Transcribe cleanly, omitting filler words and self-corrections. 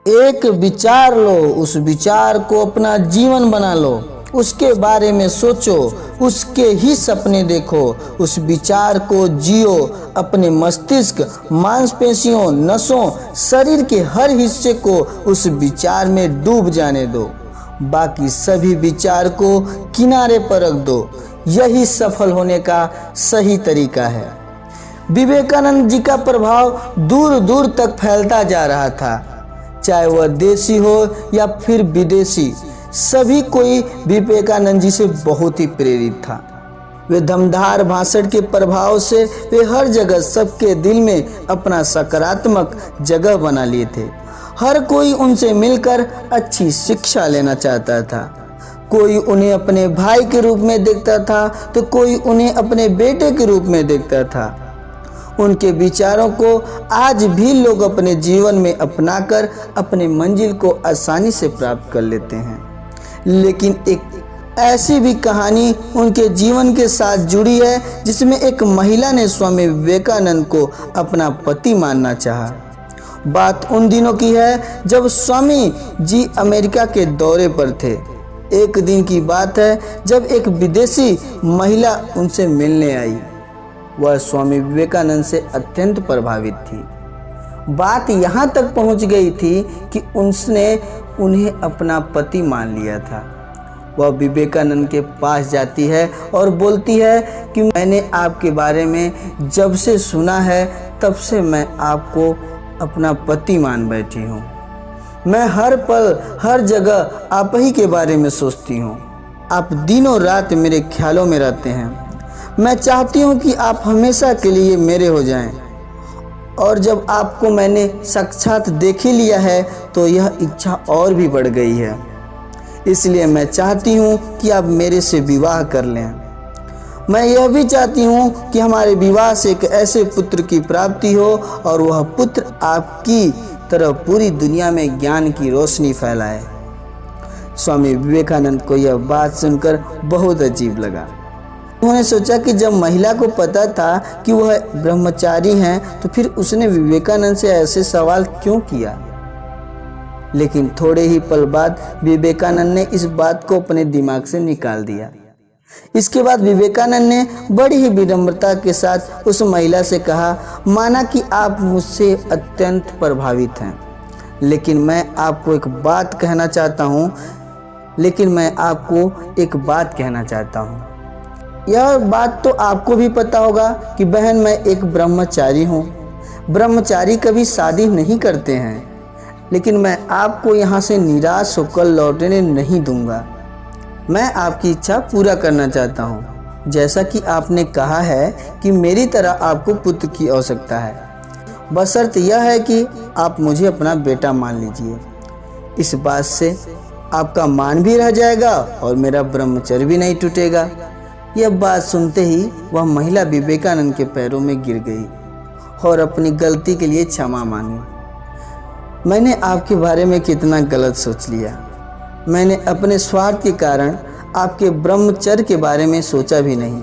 एक विचार लो, उस विचार को अपना जीवन बना लो, उसके बारे में सोचो, उसके ही सपने देखो, उस विचार को जियो, अपने मस्तिष्क, मांसपेशियों, नसों, शरीर के हर हिस्से को उस विचार में डूब जाने दो। बाकी सभी विचार को किनारे पर रख दो। यही सफल होने का सही तरीका है। विवेकानंद जी का प्रभाव दूर दूर तक फैलता जा रहा था, चाहे वह देशी हो या फिर विदेशी। सभी कोई विवेकानंद जी से बहुत ही प्रेरित था। वे दमदार भाषण के प्रभाव से वे हर जगह सबके दिल में अपना सकारात्मक जगह बना लिए थे। हर कोई उनसे मिलकर अच्छी शिक्षा लेना चाहता था। कोई उन्हें अपने भाई के रूप में देखता था तो कोई उन्हें अपने बेटे के रूप में देखता था। उनके विचारों को आज भी लोग अपने जीवन में अपनाकर अपने मंजिल को आसानी से प्राप्त कर लेते हैं। लेकिन एक ऐसी भी कहानी उनके जीवन के साथ जुड़ी है जिसमें एक महिला ने स्वामी विवेकानंद को अपना पति मानना चाहा। बात उन दिनों की है जब स्वामी जी अमेरिका के दौरे पर थे। एक दिन की बात है जब एक विदेशी महिला उनसे मिलने आई। वह स्वामी विवेकानंद से अत्यंत प्रभावित थी। बात यहाँ तक पहुँच गई थी कि उसने उन्हें अपना पति मान लिया था। वह विवेकानंद के पास जाती है और बोलती है कि मैंने आपके बारे में जब से सुना है तब से मैं आपको अपना पति मान बैठी हूँ। मैं हर पल हर जगह आप ही के बारे में सोचती हूँ। आप दिनों रात मेरे ख्यालों में रहते हैं। मैं चाहती हूँ कि आप हमेशा के लिए मेरे हो जाएं। और जब आपको मैंने साक्षात देख ही लिया है तो यह इच्छा और भी बढ़ गई है। इसलिए मैं चाहती हूँ कि आप मेरे से विवाह कर लें। मैं यह भी चाहती हूँ कि हमारे विवाह से एक ऐसे पुत्र की प्राप्ति हो और वह पुत्र आपकी तरह पूरी दुनिया में ज्ञान की रोशनी फैलाए। स्वामी विवेकानंद को यह बात सुनकर बहुत अजीब लगा। उन्होंने सोचा कि जब महिला को पता था कि वह ब्रह्मचारी हैं तो फिर उसने विवेकानंद से ऐसे सवाल क्यों किया। लेकिन थोड़े ही पल बाद विवेकानंद ने इस बात को अपने दिमाग से निकाल दिया। इसके बाद विवेकानंद ने बड़ी ही विनम्रता के साथ उस महिला से कहा, माना कि आप मुझसे अत्यंत प्रभावित हैं, लेकिन मैं आपको एक बात कहना चाहता हूँ। यह बात तो आपको भी पता होगा कि बहन, मैं एक ब्रह्मचारी हूँ। ब्रह्मचारी कभी शादी नहीं करते हैं, लेकिन मैं आपको यहाँ से निराश होकर लौटने नहीं दूंगा। मैं आपकी इच्छा पूरा करना चाहता हूँ। जैसा कि आपने कहा है कि मेरी तरह आपको पुत्र की आवश्यकता है, बशर्ते यह है कि आप मुझे अपना बेटा मान लीजिए। इस बात से आपका मान भी रह जाएगा और मेरा ब्रह्मचर्य भी नहीं टूटेगा। यह बात सुनते ही वह महिला विवेकानंद के पैरों में गिर गई और अपनी गलती के लिए क्षमा मांगी। मैंने आपके बारे में कितना गलत सोच लिया। मैंने अपने स्वार्थ के कारण आपके ब्रह्मचर्य के बारे में सोचा भी नहीं।